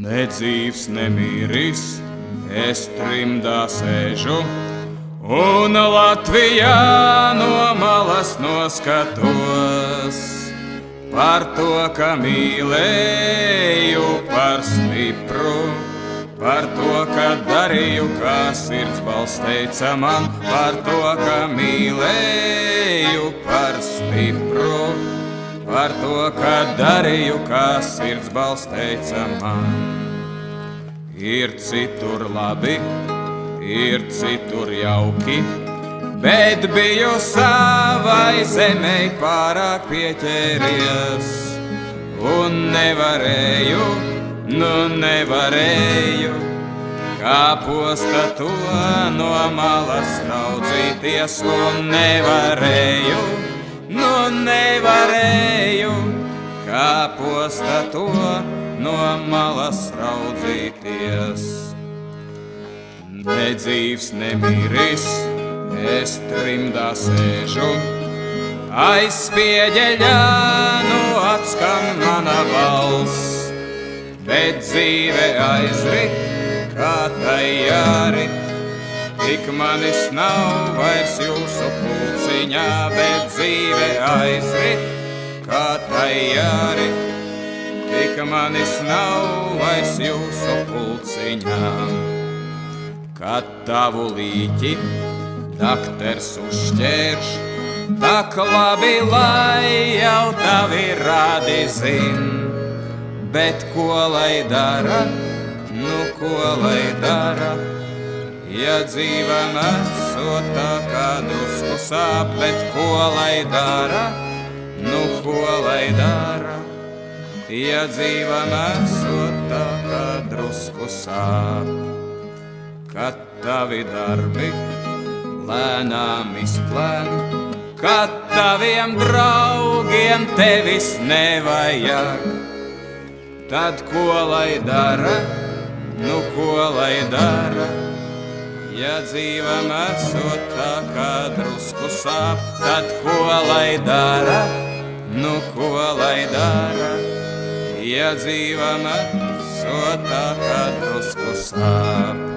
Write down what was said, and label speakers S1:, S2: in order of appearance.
S1: Nedzīvs, nemīris, es trimdā sēžu, un Latvijā no malas noskatos par to, ka mīlēju par stipru, par to, ka darīju, kā sirds balss teica man, par to, ka mīlēju par stipru, par to, ka darīju, kā sirds balss teica man. Ir citur labi, ir citur jauki, bet biju savai zemei pārāk pieķēries, un nevarēju, nevarēju, kā posta to no malas raudzīties, un nevarēju, nevarēju, kā posta to no malas raudzīties. Nedzīvs, nemīris, es trimdā sēžu, aiz spieģeļa atskan mana balss, bet dzīve aizrit, kā tai jārit, tik manis nav vairs jūsu pulciņā, bet dzīve aizrit, kā tai jārit, tik manis nav vairs jūsu pulciņā. Kad tavu līķi dakters uzšķērš, tak labi, lai jau tavi rādi zin, bet ko lai dara, ko lai dara, ja dzīvam esot tā kā drusku sāp, bet ko lai dara, ko lai dara, ja dzīvam esot tā kā drusku sāp. Kad tavi darbi lēnām izplēn, kad taviem draugiem tevis nevajag, tad ko lai dara, ko lai dara, ja dzīvam esot tā kā drusku sāp, tad ko lai dara, ko lai dara, ja dzīvam esot tā kā drusku sāp.